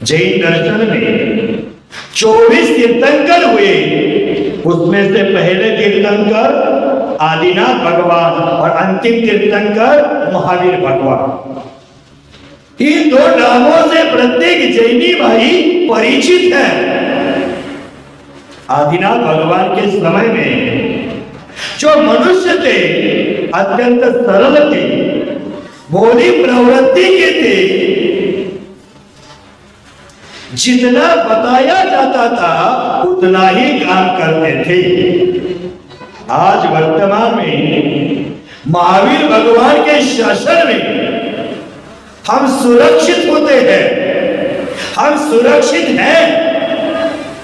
जैन दर्शन में 24 तीर्थंकर हुए, उसमें से पहले तीर्थंकर आदिनाथ भगवान और अंतिम तीर्थंकर महावीर भगवान। इन दो नामों से प्रत्येक जैनी भाई परिचित है। आदिनाथ भगवान के समय में जो मनुष्य थे अत्यंत सरल थे, भोली प्रवृत्ति के थे, जितना बताया जाता था उतना ही काम करते थे। आज वर्तमान में महावीर भगवान के शासन में हम सुरक्षित होते हैं, हम सुरक्षित हैं,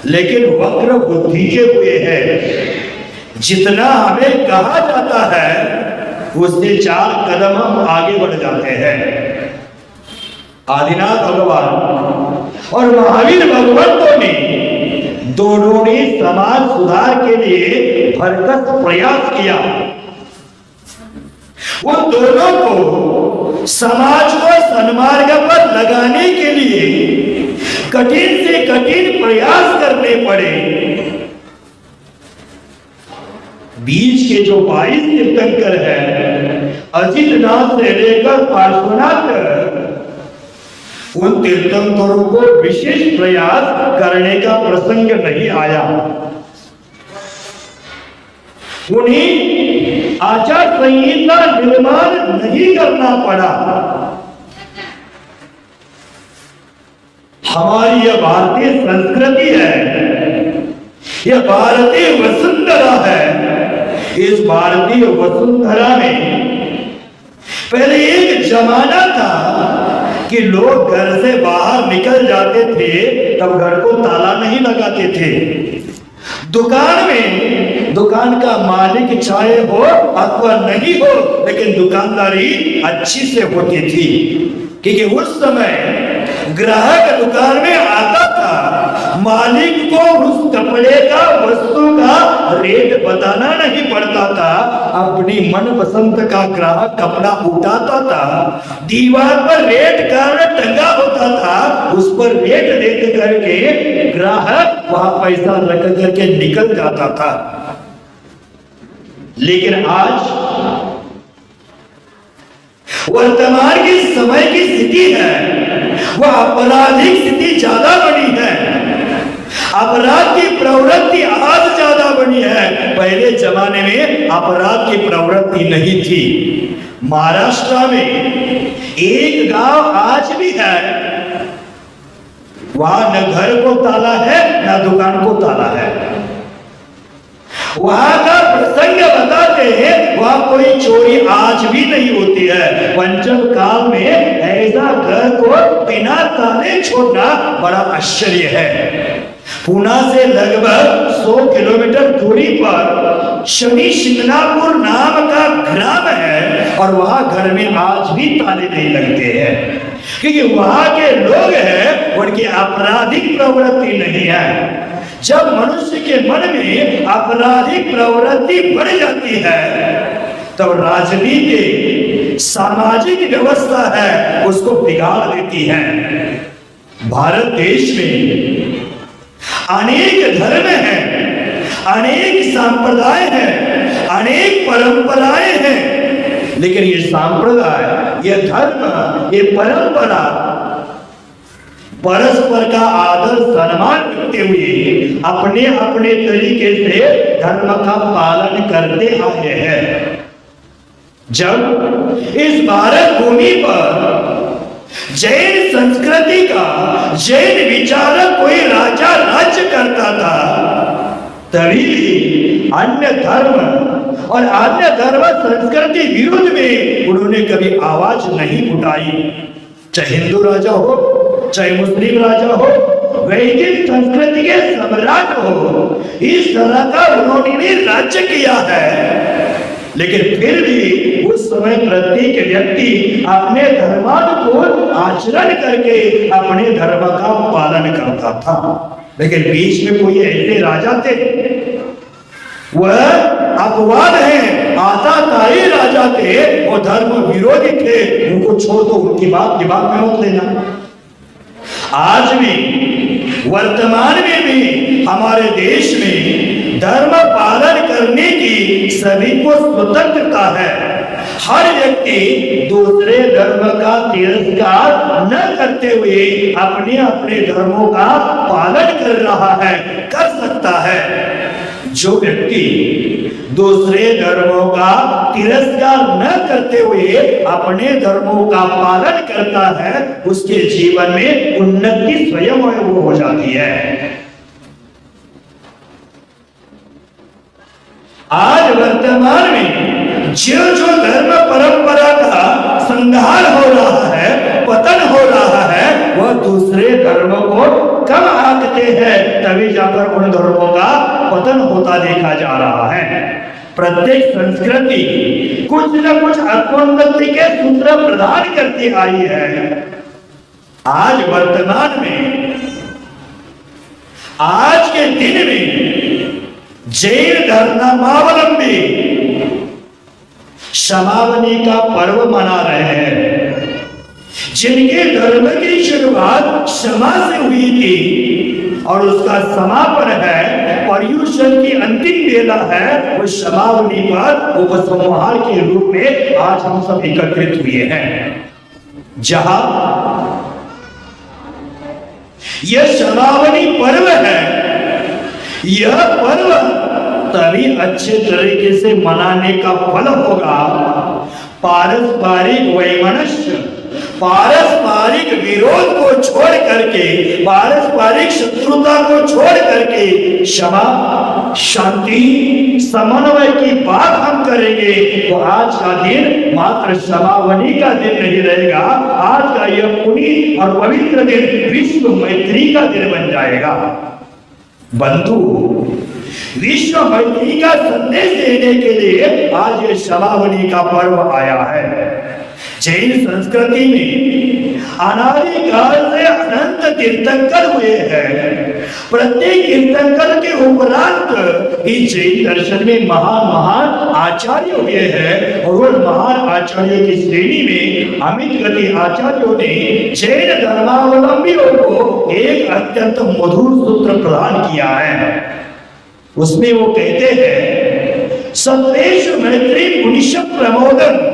लेकिन वक्र बुद्धि के हुए हैं। जितना हमें कहा जाता है उससे 4 कदम हम आगे बढ़ जाते हैं। आदिनाथ भगवान और महावीर भगवंतों ने दोनों ने समाज सुधार के लिए भरसक प्रयास किया। उन दोनों को समाज को सन्मार्ग पर लगाने के लिए कठिन से कठिन प्रयास करने पड़े। बीच के जो 22 तीर्थंकर है, अजितनाथ से लेकर पार्श्वनाथ तक, उन तीर्थंकरों को विशेष प्रयास करने का प्रसंग नहीं आया। उन्हें आचार संहिता निर्माण नहीं करना पड़ा। हमारी यह भारतीय संस्कृति है, यह भारतीय वसुंधरा है। इस भारतीय वसुंधरा में पहले एक जमाना था कि लोग घर से बाहर निकल जाते थे तब घर को ताला नहीं लगाते थे। दुकान में दुकान का मालिक चाहे हो अथवा नहीं हो, लेकिन दुकानदारी अच्छी से होती थी, क्योंकि उस समय ग्राहक दुकान में आता था, मालिक को उस कपड़े का वस्तु का रेट बताना नहीं पड़ता था। अपनी मनपसंद का ग्राहक कपड़ा उठाता था, दीवार पर रेट कार्ड टंगा होता था, उस पर रेट देख करके ग्राहक वहां पैसा रख करके निकल जाता था। लेकिन आज वर्तमान की समय की स्थिति है वह आपराधिक स्थिति ज्यादा बनी है। अपराध की प्रवृत्ति आज ज्यादा बनी है। पहले जमाने में अपराध की प्रवृत्ति नहीं थी। महाराष्ट्र में एक गांव आज भी है, वहां न घर को ताला है न दुकान को ताला है। वहां का प्रसंग बताते हैं, वहां कोई चोरी आज भी नहीं होती है। पंचम काल में ऐसा घर को बिना ताले छोड़ना बड़ा आश्चर्य है। पुणे से लगभग 100 किलोमीटर दूरी पर शनि शिंगणापुर नाम का ग्राम है, और वहां घर में आज भी ताले नहीं लगते हैं, क्योंकि वहां के लोग हैं उनकी आपराधिक प्रवृत्ति नहीं है। जब मनुष्य के मन में आपराधिक प्रवृत्ति बढ़ जाती है तब राजनीति सामाजिक व्यवस्था है उसको बिगाड़ देती है। भारत देश में अनेक धर्म हैं, अनेक संप्रदाय हैं, अनेक परंपराएं हैं, लेकिन ये संप्रदाय, ये धर्म, ये परंपरा परस्पर का आदर सम्मान करते हुए अपने अपने तरीके से धर्म का पालन करते आए हैं। जब इस भारत भूमि पर जैन संस्कृति का, जैन विचारक कोई राजा राज्य करता था, तभी अन्य धर्म और अन्य धर्म संस्कृति विरुद्ध में उन्होंने कभी आवाज नहीं उठाई। चाहे हिंदू राजा हो, चाहे मुस्लिम राजा हो, वैदिक संस्कृति के सम्राट हो, इस तरह का उन्होंने राज्य किया है। लेकिन फिर भी उस समय प्रत्येक व्यक्ति अपने धर्मानुकूल आचरण करके अपने धर्म का पालन करता था। लेकिन बीच में कोई ऐसे राजा थे, वह अपवाद है, आताताई राजा थे, वो धर्म विरोधी थे, उनको छोड़ दो, उनकी बात दिमाग में मत लेना। आज भी वर्तमान में भी हमारे देश में धर्म पालन करने की सभी को स्वतंत्रता है। हर व्यक्ति दूसरे धर्म का तिरस्कार न करते हुए अपने अपने धर्मों का पालन कर रहा है, कर सकता है। जो व्यक्ति दूसरे धर्मों का तिरस्कार न करते हुए अपने धर्मों का पालन करता है, उसके जीवन में उन्नति स्वयं वो हो जाती है। आज वर्तमान में जो धर्म परंपरा का संहार हो रहा है, पतन हो रहा है, वह दूसरे धर्मों को कम आंकते हैं, तभी जाकर उन धर्मों का पतन होता देखा जा रहा है। प्रत्येक संस्कृति कुछ न कुछ अत्योन्नति के सूत्र प्रदान करती आई है। आज वर्तमान में, आज के दिन में जैन धर्मावलंबी समावनी का पर्व मना रहे हैं। जिनके धर्म की शुरुआत क्षमा से हुई थी और उसका समापन है, पर्युषण की अंतिम बेला है, वो समावनी पर उपसंहार के रूप में आज हम सब एकत्रित हुए हैं। जहां यह समावनी पर्व है, यह पर्व तभी अच्छे तरीके से मनाने का फल होगा पारस्परिक वैमनस्य, पारस्परिक विरोध को छोड़ करके, पारस्परिक शत्रुता को छोड़ करके क्षमा, शांति, समन्वय की बात हम करेंगे तो आज का दिन मात्र समावनी का दिन नहीं रहेगा। आज का यह पुनीत और पवित्र दिन विश्व मैत्री का दिन बन जाएगा। बंधु, विश्व मैत्री का संदेश देने के लिए आज ये समावनी का पर्व आया है। जैन संस्कृति में अनादिकाल से अनंत तीर्थंकर हुए हैं। प्रत्येक तीर्थंकर के उपरांत इस जैन दर्शन में महान महान आचार्य हुए हैं और उन महान आचार्यों की श्रेणी में अमित गति आचार्यों ने जैन धर्मावलंबियों को एक अत्यंत मधुर सूत्र प्रदान किया है। उसमें वो कहते हैं, सर्वेषु मैत्री पुनिश प्रमोदन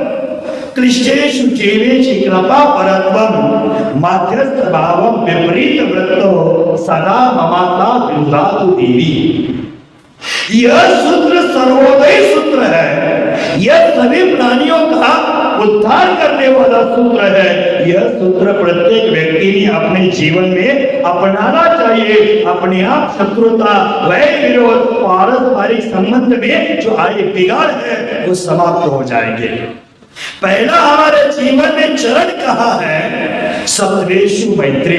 क्लिष्टेषु जीवेषु कृपा परत्वम माध्यस्थ भावम विपरीत वृत्तो सदा ममाता विदातु देवी। यह सूत्र सर्वोदय सूत्र है। यह सभी प्राणियों का उद्धार करने वाला सूत्र है। यह सूत्र प्रत्येक व्यक्ति ने अपने जीवन में अपनाना चाहिए। अपने आप शत्रुता, वैर विरोध, पारस्परिक संबंध में जो आए बिगाड़ है वो समाप्त हो जाएंगे। पहला हमारे जीवन में चरण कहा है, सत्वेषु मैत्री।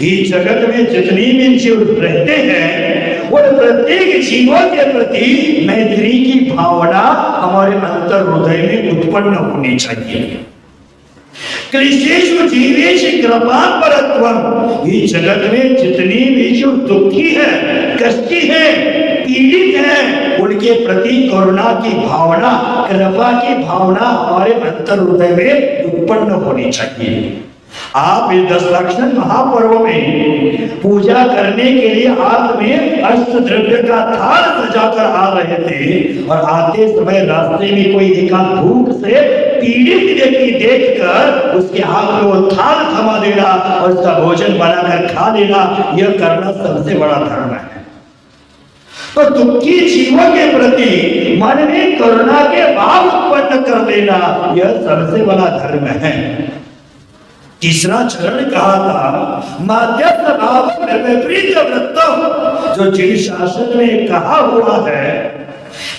इस जगत में जितनी भी जीव रहते हैं उन प्रत्येक जीवों के प्रति मैत्री की भावना हमारे अंतर हृदय में उत्पन्न होनी चाहिए। क्लिष्टेषु जीवेषु कृपा परत्वम। इस जगत में जितनी भी जीव दुखी है, कष्टी है, पीड़ित है, उनके प्रति करुणा की भावना, कृपा की भावना हमारे अंतर हृदय में उत्पन्न होनी चाहिए। आप इस 10 लक्षण महापर्व में पूजा करने के लिए हाथ में अष्ट द्रव्य का थाल सजाकर आ रहे थे और आते समय रास्ते में कोई एकांत भूख से पीड़ित व्यक्ति देखकर उसके हाथ में वो थाल थमा देना और उसका भोजन बनाकर खा लेना, यह करना सबसे बड़ा धर्म है। तो दुखी जीवों के प्रति मन में करुणा के भाव उत्पन्न कर लेना, यह सबसे बड़ा धर्म है। तीसरा चरण कहा था माध्यस्थ भाव विपरीत वृत्तों। जो जिन शासन में कहा हुआ है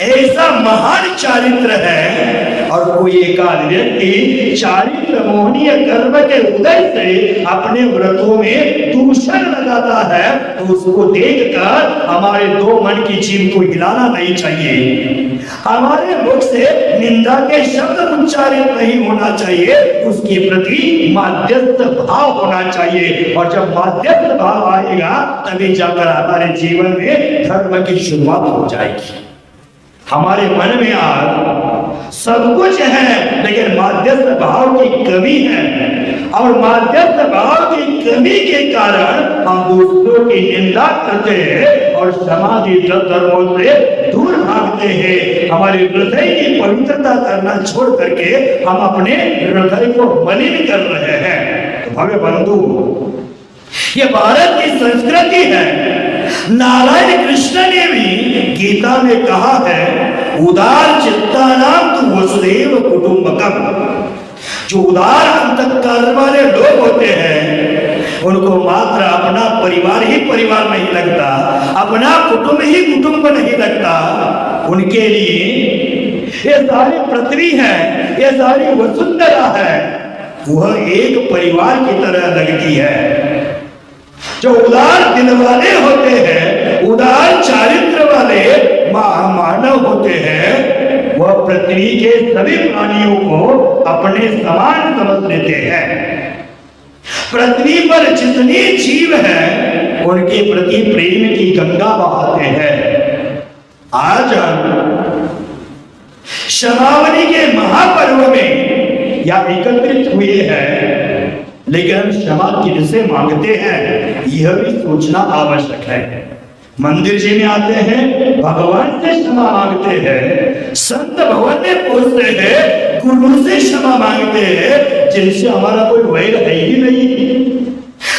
ऐसा महान चारित्र है और कोई एकाध व्यक्ति चारित्र मोहनीय कर्म के उदय से अपने व्रतों में दूषण लगाता है तो उसको देखकर हमारे दो मन की जीव को हिलाना नहीं चाहिए। हमारे मुख से निंदा के शब्द उच्चारित नहीं होना चाहिए, उसके प्रति मध्यस्थ भाव होना चाहिए। और जब मध्यस्थ भाव आएगा तभी जाकर हमारे जीवन में धर्म की शुरुआत हो जाएगी। हमारे मन में आज सब कुछ है लेकिन मध्यस्थ भाव की कमी है। और माध्यम भाव की कमी के कारण हम दूसरों की निंदा करते हैं और समाधि धर्मों से दूर भागते हैं। हमारे हृदय की पवित्रता करना छोड़ करके हम अपने हृदय को मलिन कर रहे हैं। तो भव्य बंधु, ये भारत की संस्कृति है। नारायण कृष्ण ने भी गीता में कहा है, उदार चित्तानाम तु वसुदेव कुटुंबकम। जो उदार अंतःकरण वाले लोग होते हैं उनको मात्र अपना परिवार ही परिवार नहीं लगता, अपना कुटुंब ही कुटुंब नहीं लगता। उनके लिए ये सारी पृथ्वी है, ये सारी वसुंधरा है, वह एक परिवार की तरह लगती है। जो उदार दिल वाले होते हैं, उदार चारित्र वाले मानव होते हैं, वह पृथ्वी के सभी प्राणियों को अपने समान समझ लेते हैं। पृथ्वी पर जितने जीव हैं उनके प्रति प्रेम की गंगा बहाते हैं। आज हम क्षमावनी के महापर्व में या एकत्रित हुए हैं, लेकिन हम क्षमा किससे मांगते हैं यह भी सोचना आवश्यक है। मंदिर जी में आते हैं, भगवान से क्षमा मांगते हैं, संत भवन में पहुंचते हैं, गुरु से क्षमा मांगते हैं जिनसे हमारा कोई वैर है ही नहीं।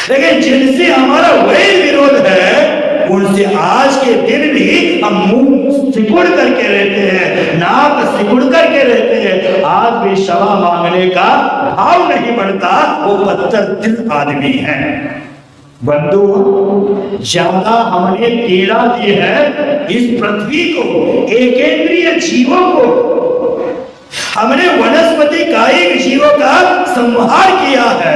लेकिन जिनसे हमारा वैर विरोध है उनसे आज के दिन भी हम मुंह सिकुड़ करके रहते हैं, नाक सिकुड़ करके रहते हैं। आज भी क्षमा मांगने का भाव नहीं बढ़ता, वो पत्थर दिल आदमी है। बंधु, ज्यादा हमने पीड़ा दी है इस पृथ्वी को, एकेंद्रीय जीवों को। हमने वनस्पति कायिक जीवों का संहार किया है,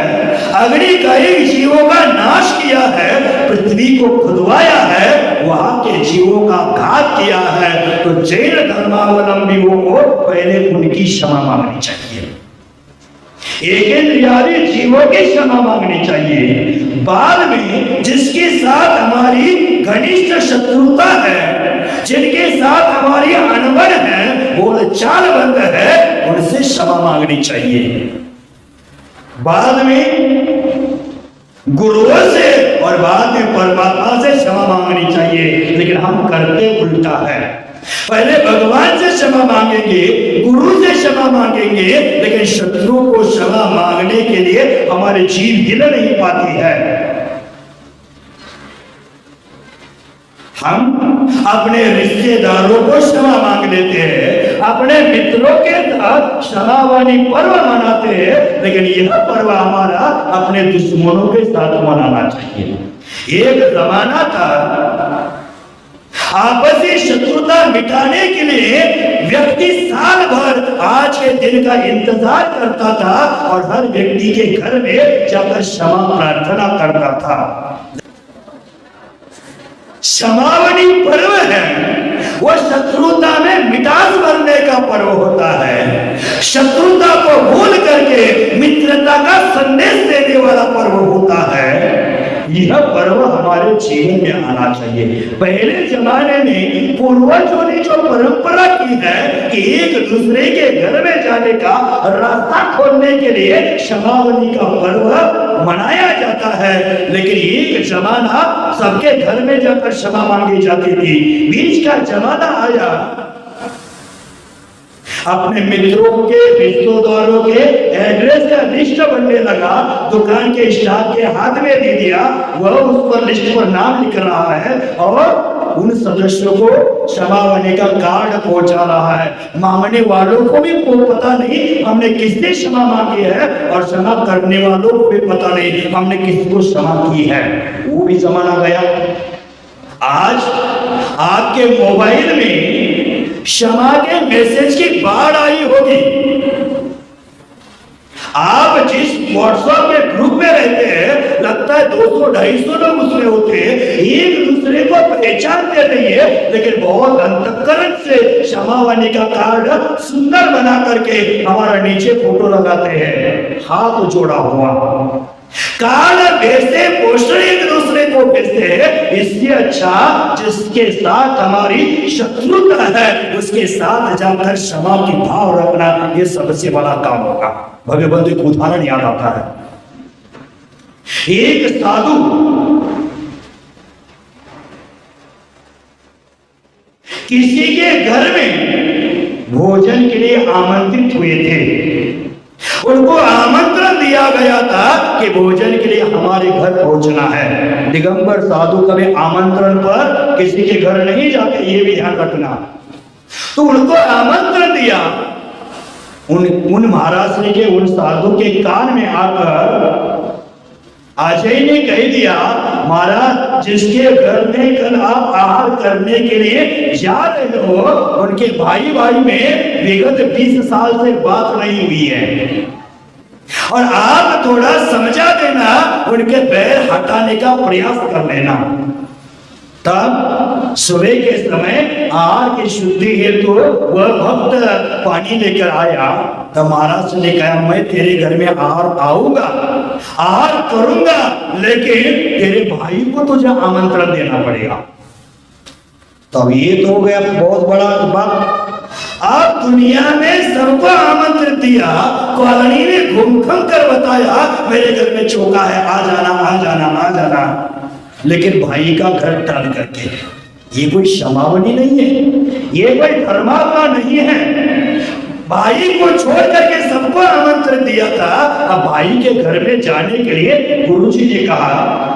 अग्नि कायिक जीवों का नाश किया है, पृथ्वी को खुदवाया है, वहां के जीवों का घात किया है। तो जैन धर्मावलंबियों को पहले उनकी क्षमा मांगनी चाहिए, एकेंद्रियादि जीवों की क्षमा मांगनी चाहिए। बाद में जिसके साथ हमारी घनिष्ठ शत्रुता है, जिनके साथ हमारी अनबन है, बोल चाल बंद है, उनसे क्षमा मांगनी चाहिए। बाद में गुरुओं से और बाद में परमात्मा से क्षमा मांगनी चाहिए। लेकिन हम करते उल्टा है, पहले भगवान से क्षमा मांगेंगे, गुरु से क्षमा मांगेंगे, लेकिन शत्रुओं को क्षमा मांगने के लिए हमारे जीव हिल नहीं पाती है। हम अपने रिश्तेदारों को क्षमा मांग लेते हैं, अपने मित्रों के साथ क्षमावानी पर्व मनाते हैं, लेकिन यह पर्व हमारा अपने दुश्मनों के साथ मनाना चाहिए। एक जमाना था आपसी शत्रुता मिटाने के लिए व्यक्ति साल भर आज के दिन का इंतजार करता था और हर व्यक्ति के घर में जाकर क्षमा प्रार्थना करता था। क्षमावनी पर्व है, वह शत्रुता में मिठास भरने का पर्व होता है। शत्रुता को भूल करके मित्रता का संदेश देने वाला पर्व होता है। यह पर्व हमारे जीवन में आना चाहिए। पहले जमाने में पूर्वजों ने जो परंपरा की है कि एक दूसरे के घर में जाने का रास्ता खोलने के लिए क्षमावनी का पर्व मनाया जाता है, लेकिन एक जमाना सबके घर में जाकर क्षमा मांगी जाती थी। बीच का जमाना आया, अपने मित्रों के, रिश्तेदारों के एड्रेस का लिस्ट बनने लगा, दुकान के स्टाफ के हाथ में दे दिया, वह उस पर लिस्ट पर नाम लिख रहा है और उन सदस्यों को क्षमावनी का कार्ड पहुंचा रहा है। मांगने वालों को भी पता नहीं हमने किससे क्षमा मांगी है और क्षमा करने वालों को भी पता नहीं हमने किसको क्षमा की है। वो भी जमाना गया। आज आपके मोबाइल में क्षमा के मैसेज की बाढ़ आई होगी। आप जिस व्हाट्सएप के ग्रुप में रहते हैं, लगता है 200-250 लोग उसमें होते हैं, एक दूसरे को पहचानते नहीं है, लेकिन बहुत अंतःकरण से क्षमावनी का कार्ड सुंदर बना करके हमारा नीचे फोटो लगाते हैं, हाथ जोड़ा हुआ कार्ड भेजते, पोस्टर एक दूसरे को भेजते हैं। इससे अच्छा जिसके साथ हमारी शत्रुता है उसके साथ जाकर क्षमा की भाव रखना, ये सबसे बड़ा काम होगा। भव्य बंधु, एक उदाहरण याद आता है। एक साधु किसी के घर में भोजन के लिए आमंत्रित हुए थे। उनको आमंत्रण दिया गया था कि भोजन के लिए हमारे घर पहुंचना है। दिगंबर साधु कभी आमंत्रण पर किसी के घर नहीं जाते, ये भी ध्यान रखना। तो उनको आमंत्रण दिया। उन महाराज ने के उन साधु के कान में आकर अजय ने कह दिया, महाराज जिसके घर में कल आप आहार करने के लिए जा रहे हो, उनके भाई भाई में विगत 20 साल से बात नहीं हुई है, और आप थोड़ा समझा देना, उनके पैर हटाने का प्रयास कर लेना। तब सुबह के समय आहार की शुद्धि हेतु वह भक्त पानी लेकर आया। तब महाराज ने कहा, मैं तेरे घर में आहार आऊंगा, आहार करूंगा, लेकिन तेरे भाई को तुझे आमंत्रण देना पड़ेगा। तब ये तो हो गया बहुत बड़ा बात। आप दुनिया में सबको आमंत्रित दिया, कॉलोनी में घूम घूम कर बताया मेरे घर में चौका है, आ जाना आ जाना आ जाना, लेकिन भाई का घर टाल करके। ये कोई क्षमावनी नहीं है, ये कोई धर्मात्मा नहीं है। भाई को छोड़ करके सबको आमंत्रण दिया था। अब भाई के घर में जाने के लिए गुरुजी ने कहा,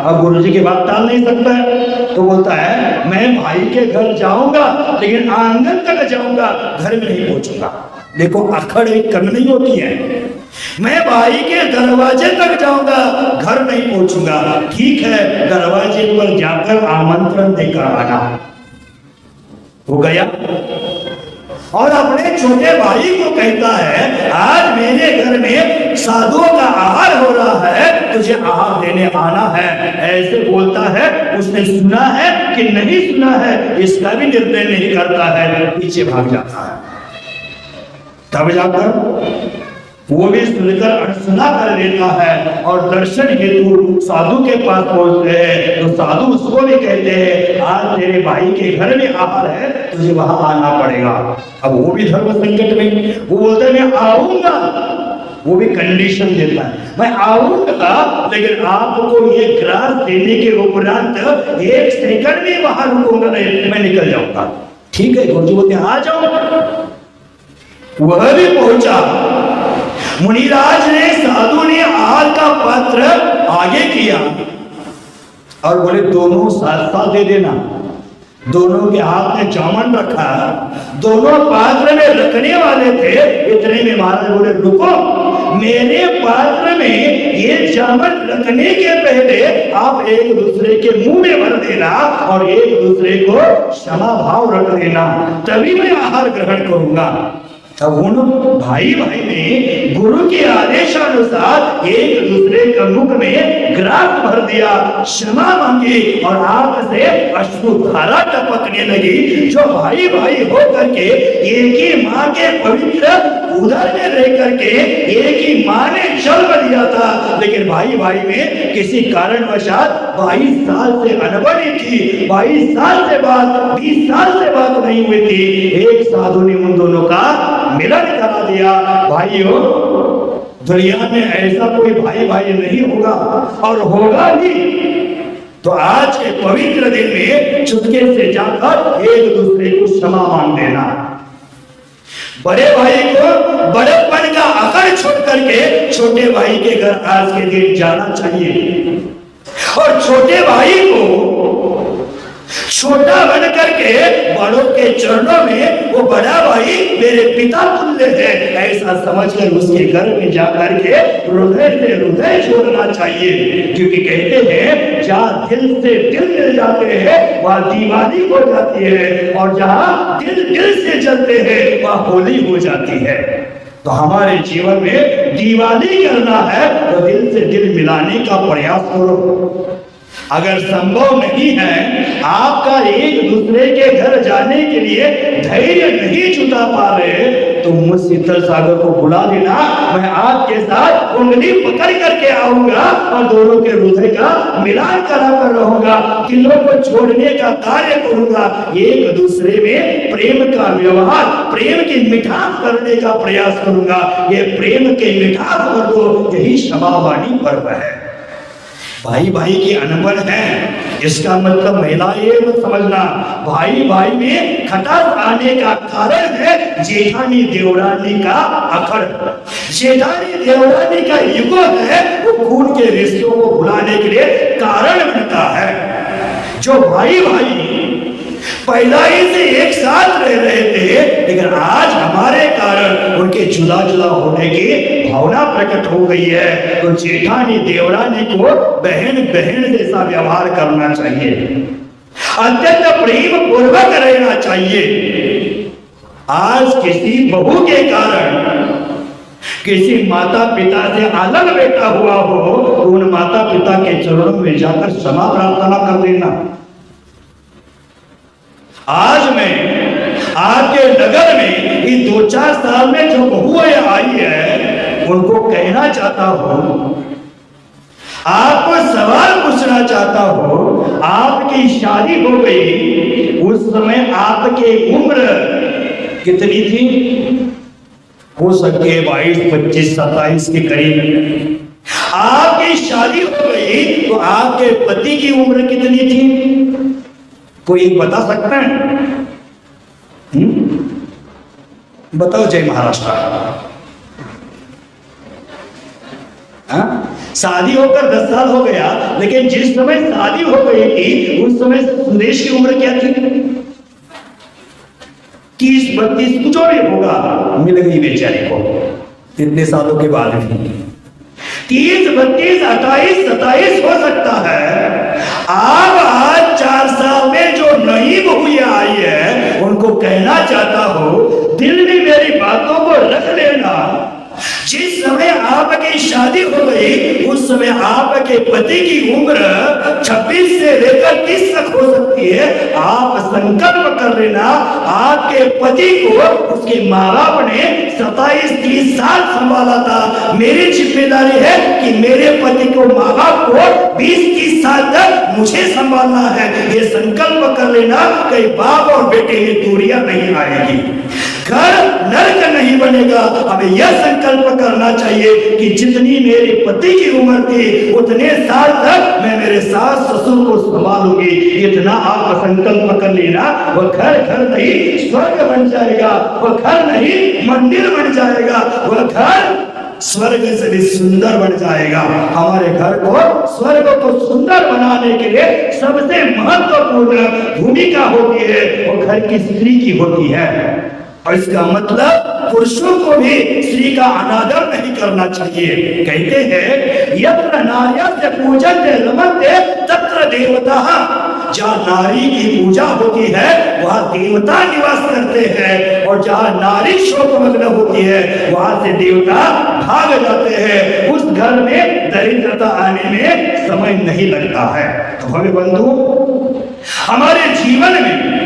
अब गुरुजी की बात टाल नहीं सकता है, तो बोलता है मैं भाई के घर जाऊंगा, लेकिन आंगन तक जाऊंगा, घर में नहीं पहुंचूंगा। देखो अखड़ एक कम नहीं होती है। मैं भाई के दरवाजे तक जाऊंगा, घर नहीं पहुंचूंगा। ठीक है, दरवाजे पर जाकर आमंत्रण देकर आना। हो गया। और अपने छोटे भाई को कहता है, आज मेरे घर में साधुओं का आहार हो रहा है, तुझे आहार देने आना है। ऐसे बोलता है। उसने सुना है कि नहीं सुना है इसका भी निर्णय नहीं करता है, पीछे भाग जाता है। तब जाकर वो भी सुनकर अनसुना कर लेता है और दर्शन हेतु साधु के पास पहुंचते हैं। तो साधु उसको भी कहते हैं, आज तेरे भाई के घर में आहार है, तुझे वहां आना पड़ेगा। अब वो भी धर्म संकट में, वो बोलता है मैं आऊंगा, वो भी कंडीशन देता है, मैं आऊंगा, लेकिन आपको ये ग्रास देने के उपरांत 1 सेकंड भी वहां रुकूंगा नहीं, मैं निकल जाऊंगा। ठीक है, गुरुजी बोलते आ जाओ। वह भी पहुंचा। मुनिराज ने, साधु ने आहार का पात्र आगे किया और बोले दोनों साथ साथ दे देना। दोनों के हाथ में जामन रखा, दोनों पात्र में रखने वाले थे। इतने में महाराज बोले रुको, मेरे पात्र में ये जामन रखने के पहले आप एक दूसरे के मुंह में भर देना और एक दूसरे को क्षमा भाव रख देना, तभी मैं आहार ग्रहण करूंगा। तब उन भाई भाई ने गुरु के आदेशानुसार एक दूसरे के मुख में ग्रास भर दिया, क्षमा मांगी और आंख से अश्रुधारा टपकने लगी। जो भाई भाई हो करके एक ही माँ के पवित्र उदर में रह करके एक ही माँ ने जन्म दिया था, लेकिन भाई भाई में किसी कारणवशात 22 साल से अनबनी थी, 22 साल से बात, 20 साल से बात नहीं हुई थी। एक साधु ने उन दोनों का मिलन करा दिया। भाइयों, दुनिया में ऐसा कोई भाई भाई नहीं होगा और होगा भी, तो आज के पवित्र दिन में चुपके से जाकर एक दूसरे को क्षमा मांग देना। बड़े भाई को बड़ेपन का अकड़ छोड़ करके छोटे भाई के घर आज के दिन जाना चाहिए, और छोटे भाई को छोटा बन करके बड़ों के चरणों में, वो बड़ा भाई मेरे पिता तुल्य है, ऐसा समझकर उसके घर में जाकर के हृदय से हृदय जोड़ना चाहिए। क्योंकि कहते हैं जहाँ दिल से दिल मिल जाते हैं वहाँ दीवानी हो जाती है, और जहाँ दिल दिल से जलते हैं वहाँ होली हो जाती है। तो हमारे जीवन में दीवानी करना है तो दिल से दिल मिलाने का प्रयास करो। अगर संभव नहीं है, आपका एक दूसरे के घर जाने के लिए धैर्य नहीं जुटा पा रहे, तो मुझ शीतल सागर को बुला देना, मैं आपके साथ उंगली पकड़ करके आऊंगा और दोनों के हृदय का मिलान करा कर रहूंगा, दिलों को छोड़ने का कार्य करूंगा, एक दूसरे में प्रेम का व्यवहार, प्रेम की मिठास करने का प्रयास करूंगा। ये प्रेम के मिठास पर्व, यही क्षमावाणी पर्व है। भाई भाई की अनबन है, इसका मतलब महिला ये मत समझना भाई भाई में खटास आने का कारण है जेठानी देवरानी का अखड़। जेठानी देवरानी का युगो है वो खून के रिश्तों को भुलाने के लिए कारण बनता है। जो भाई भाई पैदाइश से एक साथ रह रहे थे, लेकिन आज हमारे कारण उनके जुदा जुदा होने की भावना प्रकट हो गई है, तो जेठानी देवरानी को बहन बहन जैसा व्यवहार करना चाहिए, अत्यंत प्रेम पूर्वक रहना चाहिए। आज किसी बहू के कारण किसी माता पिता से अलग बेटा हुआ हो तो उन माता पिता के चरणों में जाकर क्षमा प्रार्थना कर देना। आज मैं आपके नगर में इस 2-4 साल में जो बहुएं आई है उनको कहना चाहता हूं, आपको सवाल पूछना चाहता हूं, आपकी शादी हो गई उस समय आपकी उम्र कितनी थी? हो सके 22, 25, 27 के करीब। आपकी शादी हो गई तो आपके पति की उम्र कितनी थी? कोई बता सकता है? बताओ जय महाराष्ट्र। शादी होकर 10 साल हो गया, लेकिन जिस समय शादी हो गई थी उस समय सुरेश की उम्र क्या थी? 30-32 कुछ और होगा, मिल गई बेचारे को इतने सालों के बाद भी। 30, 32, 28, 27 हो सकता है। आप आज 4 साल में जो नई बहुएं आई है उनको कहना चाहता हूं, दिल में मेरी बातों को रख लेना। जिस समय आपकी शादी हो गई उस समय आपके पति की उम्र 26 से लेकर 30 तक हो सकती है। आप संकल्प कर लेना, आपके पति को उसके माँ बाप ने 27-30 साल संभाला था, मेरी जिम्मेदारी है कि मेरे पति को माँ बाप को 20-30 साल तक मुझे संभालना है। ये संकल्प कर लेना, कहीं बाप और बेटे में दूरियां नहीं आएगी, घर नरक नहीं बनेगा। हमें यह संकल्प करना चाहिए कि जितनी मेरे पति की उम्र थी उतने साल तक मैं मेरे सास ससुर को संभालूंगी। इतना आप संकल्प कर लेना, वो घर घर नहीं स्वर्ग बन जाएगा, वो घर नहीं मंदिर बन जाएगा, वो घर स्वर्ग से भी सुंदर बन जाएगा। हमारे घर को स्वर्ग को सुंदर बनाने के लिए सबसे महत्वपूर्ण भूमिका होती है वो घर की स्त्री की होती है। और इसका मतलब पुरुषों को भी स्त्री का अनादर नहीं करना चाहिए। कहते हैं यत्र नार्यस्य पूजन्ते रमन्ते तत्र देवताः, जहाँ नारी की पूजा होती है वहाँ देवता निवास करते हैं, और जहाँ नारी शोकमग्न होती है वहाँ से देवता भाग जाते हैं। उस घर में दरिद्रता आने में समय नहीं लगता है। तो भव्य बंधु, हमारे जीवन में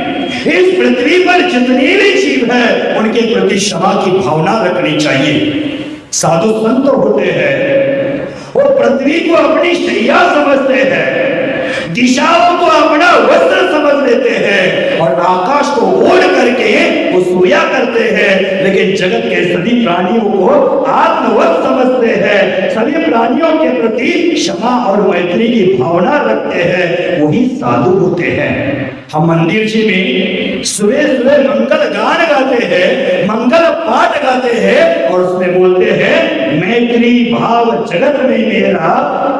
इस पृथ्वी पर जितने भी जीव है उनके प्रति क्षमा की भावना रखनी चाहिए। साधु संत होते हैं, वो पृथ्वी को अपनी शैया समझते हैं, दिशाओं को अपना वस्त्र समझ लेते हैं, और आकाश को ओढ़ करके वो सोया करते हैं। लेकिन जगत के सभी प्राणियों को आत्मवत समझते हैं, सभी प्राणियों के प्रति क्षमा और मैत्री की भावना रखते हैं, वही साधु होते हैं। हम मंदिर जी में सुबह सुबह मंगल गान गाते हैं, मंगल पाठ गाते हैं, और उसमें बोलते हैं मैत्री भाव जगत में मेरा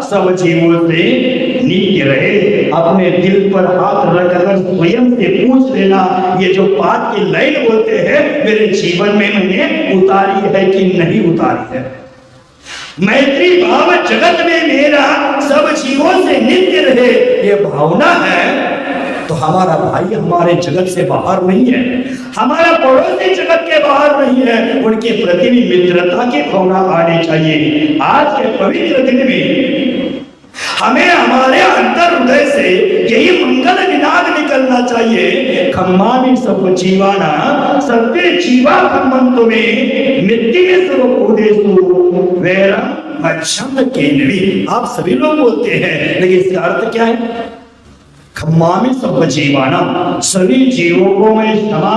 सब जीवों से नित्य रहे। अपने दिल पर हाथ रखकर स्वयं से पूछ लेना, ये जो पाठ की लाइन बोलते हैं मेरे जीवन में मैंने उतारी है कि नहीं उतारी है। मैत्री भाव जगत में मेरा सब जीवों से नित्य रहे, ये भावना है तो हमारा भाई हमारे जगत से बाहर नहीं है, हमारा पड़ोसी जगत के बाहर नहीं है, उनके प्रति भी मित्रता की भावना आनी चाहिए। आज के पवित्र दिन में हमें हमारे अंतर हृदय से यही मंगल निनाद निकलना चाहिए, खम्मामि सब जीवाना सर्वे जीवा खम्मन्तु में मिट्टी में सब भूतेषु वैरम मच्छम केनवी। आप सभी लोग बोलते हैं, लेकिन इसका अर्थ क्या है? खम्मामि सब जीवाना, सभी जीवों को मैं क्षमा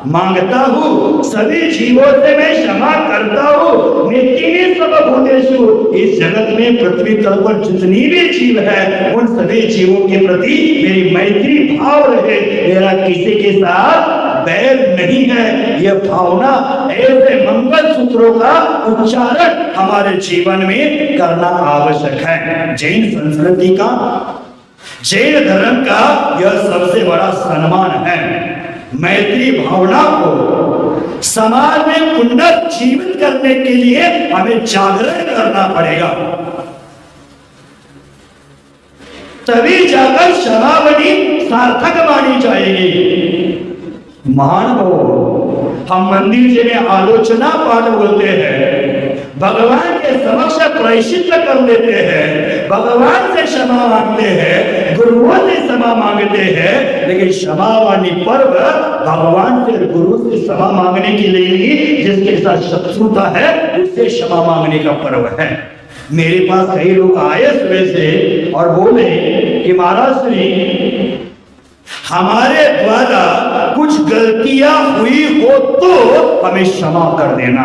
मांगता हूँ, सभी जीवों से मैं क्षमा करता हूँ। नित्य सब भूतेषु, इस जगत में पृथ्वी तल पर जितनी भी जीव है उन सभी जीवों के प्रति मेरी मैत्री भाव रहे, मेरा किसी के साथ बैर नहीं है। यह भावना, ऐसे मंगल सूत्रों का उच्चारण हमारे जीवन में करना आवश्यक है। जैन संस्कृति का, जैन धर्म का यह सबसे बड़ा सम्मान है। मैत्री भावना को समाज में पुनर्जीवित करने के लिए हमें जागरण करना पड़ेगा, तभी जाकर क्षमावनी सार्थक मानी जाएगी। महानुभाव, हम मंदिर जी में आलोचना पाठ बोलते हैं, भगवान के समक्ष प्रायश्चित कर लेते हैं, भगवान से क्षमा मांगते हैं, गुरुओं से क्षमा मांगते हैं, लेकिन क्षमावानी पर्व भगवान से, गुरु से क्षमा मांगने के लिए ही जिसके साथ शत्रुता है उससे क्षमा मांगने का पर्व है। मेरे पास कई लोग आए सुबह से और बोले कि महाराज श्री, हमारे द्वारा कुछ गलतियां हुई हो तो हमें क्षमा कर देना।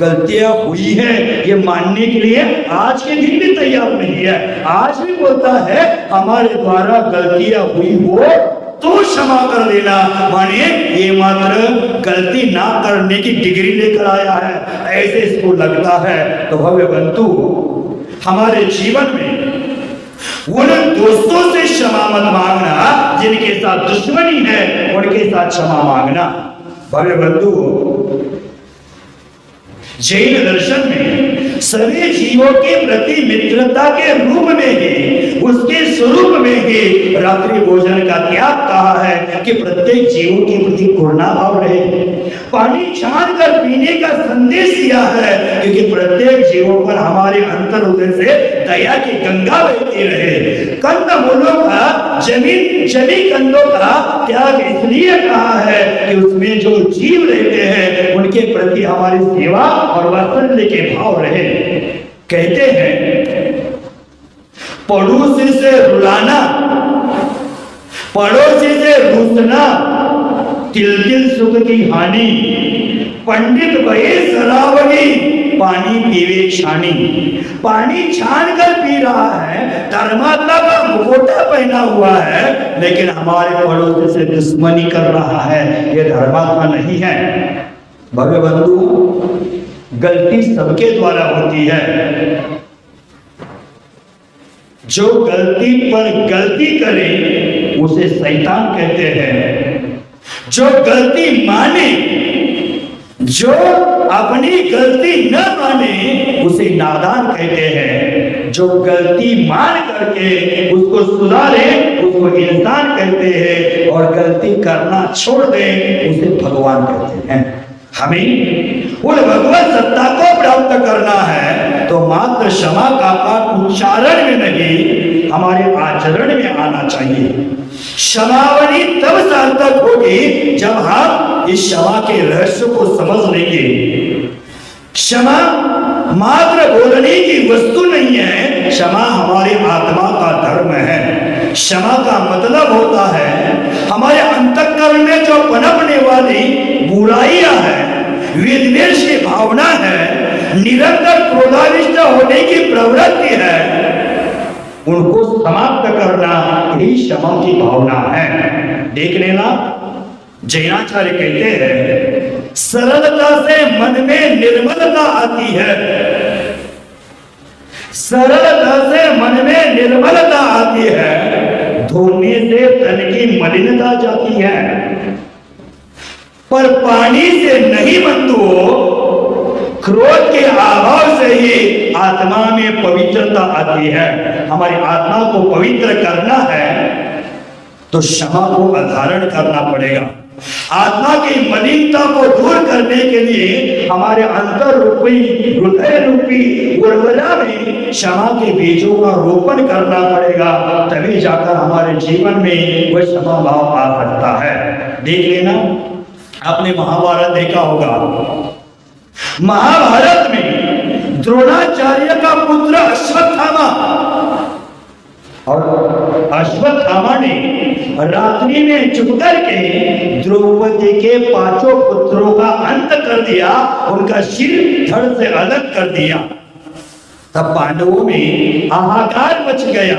गलतियां हुई है ये मानने के लिए आज के दिन भी तैयार नहीं है। आज भी बोलता है हमारे द्वारा गलतियां हुई हो तो क्षमा कर देना, माने ये मात्र गलती ना करने की डिग्री लेकर आया है, ऐसे इसको लगता है। तो भव्य बंधु, हमारे जीवन में उन दोस्तों से क्षमा मत मांगना जिनके साथ दुश्मनी है, उनके साथ क्षमा मांगना। भव्य बंधु, जैन दर्शन में सभी जीवों के प्रति मित्रता के रूप में ही, उसके स्वरूप में ही रात्रि भोजन का त्याग कहा है कि प्रत्येक जीवों के प्रति करुणा भाव रहे। पानी छान कर पीने का संदेश दिया है क्योंकि प्रत्येक जीवों पर हमारे अंतर हृदय से दया की गंगा बहती रहे। कंदमूलों का, जमी कंदों का त्याग इसलिए कहा है कि उसमें जो जीव रहते हैं उनके प्रति हमारी सेवा और वात्सल्य के भाव रहे। कहते हैं पड़ोसी से रुलाना, पड़ोसी से रूसना, तिल तिल सुख की हानि, पंडित भये शराबी, पानी पीवे छानी। पानी छान कर पी रहा है, धर्मात्मा का मुखोटा पहना हुआ है, लेकिन हमारे पड़ोसी से दुश्मनी कर रहा है, यह धर्मात्मा नहीं है। भव्य बंधु, गलती सबके द्वारा होती है। जो गलती पर गलती करे उसे शैतान कहते हैं। जो गलती माने, जो अपनी गलती न माने उसे नादान कहते हैं। जो गलती मान करके उसको सुधारे उसको इंसान कहते हैं, और गलती करना छोड़ दे उसे भगवान कहते हैं। हमें उन भगवत सत्ता को प्राप्त करना है तो मात्र क्षमा का पाठ उच्चारण में नहीं, हमारे आचरण में आना चाहिए। क्षमावनी तब सार्थक होगी जब हम इस क्षमा के रहस्य को समझ लेंगे। क्षमा मात्र बोलने की वस्तु नहीं है, क्षमा हमारी आत्मा का धर्म है। क्षमा का मतलब होता है हमारे अंतःकरण में जो पनपने वाली बुराइयां हैं, विद्वेष की भावना है, निरंतर क्रोधाविष्ट होने की प्रवृत्ति है, उनको समाप्त करना यही क्षमा की भावना है। देख लेना, जैनाचार्य कहते हैं सरलता से मन में निर्मलता आती है। सरलता से मन में निर्मलता आती है, धोने से तन की मलिनता जाती है। पर पानी से नहीं बंधुओं, क्रोध के अभाव से ही आत्मा में पवित्रता आती है। हमारी आत्मा को पवित्र करना है तो क्षमा को धारण करना पड़ेगा। आत्मा की मलिनता को दूर करने के लिए हमारे अंतर रूपी, हृदय रूपी उर्वरा में क्षमा के बीजों का रोपण करना पड़ेगा, तभी जाकर हमारे जीवन में वह क्षमा भाव आ सकता है। देख लेना, आपने महाभारत देखा होगा। महाभारत में द्रोणाचार्य का पुत्र अश्वत्थामा, और अश्वत्थामा ने रात्रि में चुप करके द्रौपदी के 5 पुत्रों का अंत कर दिया, उनका सिर धड़ से अलग कर दिया। तब पांडवों में हाहाकार मच गया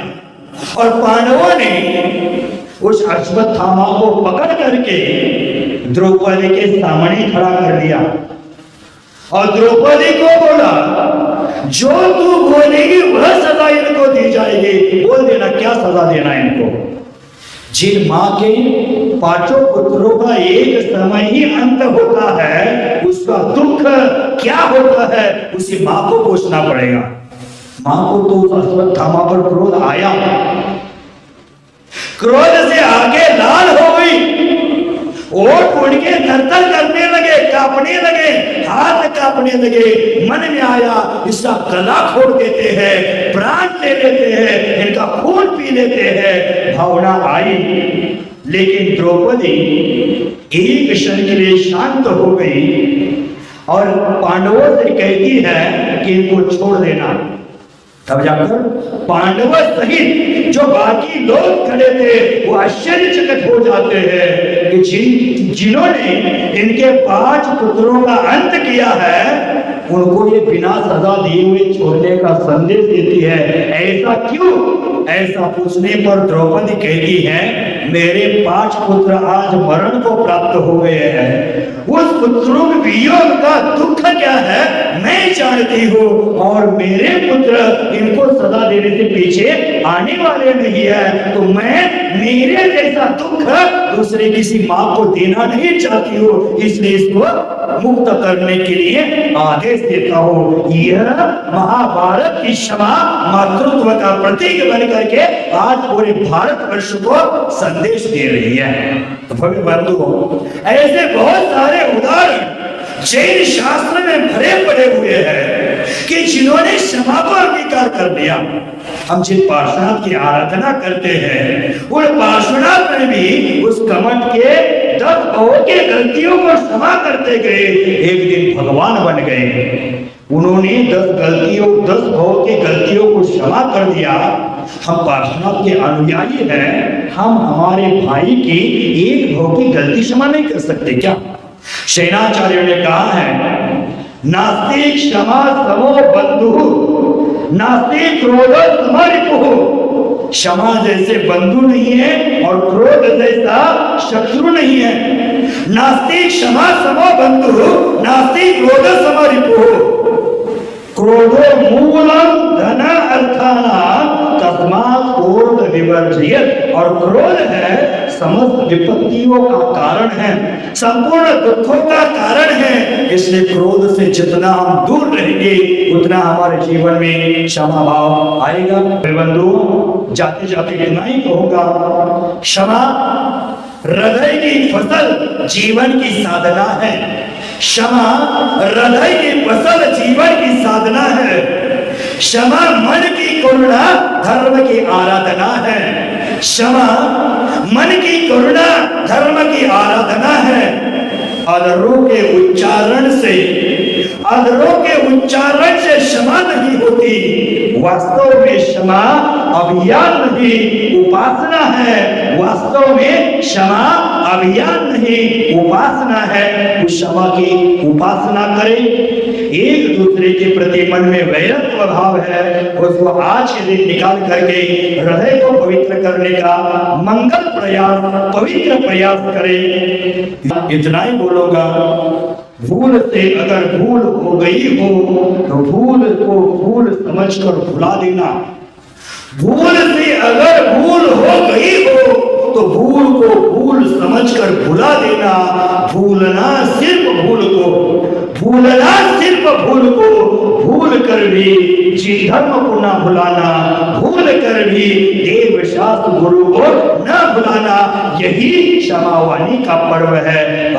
और पांडवों ने उस अश्वत्थामा को पकड़ करके द्रौपदी के सामने खड़ा कर दिया और द्रौपदी को बोला, जो तू बोलेगी वह सजा इनको दी जाएगी। बोल देना क्या सजा देना इनको। जिन माँ के 5 पुत्रों का एक समय ही अंत होता है, उसका दुख क्या होता है उसी माँ को पूछना पड़ेगा। माँ को तो उस अश्वत्थामा पर क्रोध आया, क्रोध से आगे लाल हो गई, ओठ उनके थरथर करने लगे, कांपने लगे, हाथ कांपने लगे। मन में आया इसका गला खोल देते हैं, प्राण ले लेते हैं, इनका खून पी लेते हैं। भावना आई, लेकिन द्रौपदी एक क्षण के लिए शांत हो गई और पांडवों से कहती है कि इनको छोड़ देना। तब जाकर पांडव सहित जो बाकी लोग खड़े थे वो आश्चर्यचकित हो जाते हैं कि जिन्होंने इनके 5 पुत्रों का अंत किया है, उनको ये बिना सजा दिए हुए छोड़ने का संदेश देती है। ऐसा क्यों? ऐसा पूछने पर द्रौपदी कहती है, मेरे 5 पुत्र आज मरण को प्राप्त हो गए हैं। उस पुत्रों के वियोग का दुख क्या है मैं जानती हूँ, और मेरे पुत्र इनको सजा देने से पीछे आने वाले नहीं है, तो मैं मेरे जैसा दुख दूसरे किसी माँ को देना नहीं चाहती हूँ, इसलिए इसको मुक्त करने के लिए आदेश देता हूँ। यह महाभारत की क्षमा मातृत्व का प्रतीक बन करके आज पूरे भारत वर्ष को संदेश दे रही है। तो भव्य बंधुओं, ऐसे बहुत सारे उदाहरण जैन शास्त्र में भरे पड़े हुए हैं कि जिन्होंने क्षमा को अंगीकार कर लिया। हम जिन पार्श्वनाथ की आराधना करते हैं, उन पार्श्वनाथ में भी उस कमठ के 10 भावों की गलतियों को क्षमा करते गए, एक दिन भगवान बन गए। उन्होंने 10 भावों की गलतियों को क्षमा कर दिया। हम पार्श्वनाथ के अनुयायी हैं, हम हमारे भाई की एक भाव की गलती क्षमा नहीं कर सकते क्या? शैनाचार्य ने कहा है, नास्ति क्षमा समो बंधु, नास्ति क्रोध समरिपुः। क्षमा जैसे बंधु नहीं है और क्रोध जैसा शत्रु नहीं है। नास्ति क्षमा समो बंधु, नास्ति क्रोध समरिपुः। क्रोधो मूलम धन अर्थानां तस्मात् क्रोध विवर्जयेत्। और क्रोध है समस्त विपत्तियों का कारण है, संपूर्ण दुखों का कारण है। इसलिए क्रोध से जितना हम दूर रहेंगे उतना हमारे जीवन में क्षमा भाव आएगा। बंधु, जाते जाते इतना ही कहूंगा, क्षमा हृदय की फसल जीवन की साधना है। क्षमा हृदय की फसल जीवन की साधना है। क्षमा मन की करुणा धर्म की आराधना है। क्षमा मन की करुणा धर्म की आराधना है। अधरों के उच्चारण से क्षमा नहीं होती। वास्तव में क्षमा अभियान नहीं, उपासना है। वास्तव में क्षमा अभियान नहीं, उपासना है। उस क्षमा की उपासना करें। एक दूसरे के प्रति मन में वैरत्व भाव है, उसको आज के दिन निकाल करके हृदय को पवित्र करने का मंगल प्रयास, पवित्र प्रयास करें। इतना ही बोलूंगा, भूल से अगर भूल हो गई हो तो भूल को भूल समझकर भुला देना। भूल से अगर भूल हो गई हो तो भूल को भूल समझकर भुला देना। भूलना सिर्फ भूल को, भूल कर भी जी धर्म को ना भुलाना, भूल कर भी देव शास्त्र गुरु को न भुलाना। यही क्षमा वाणी का पर्व है।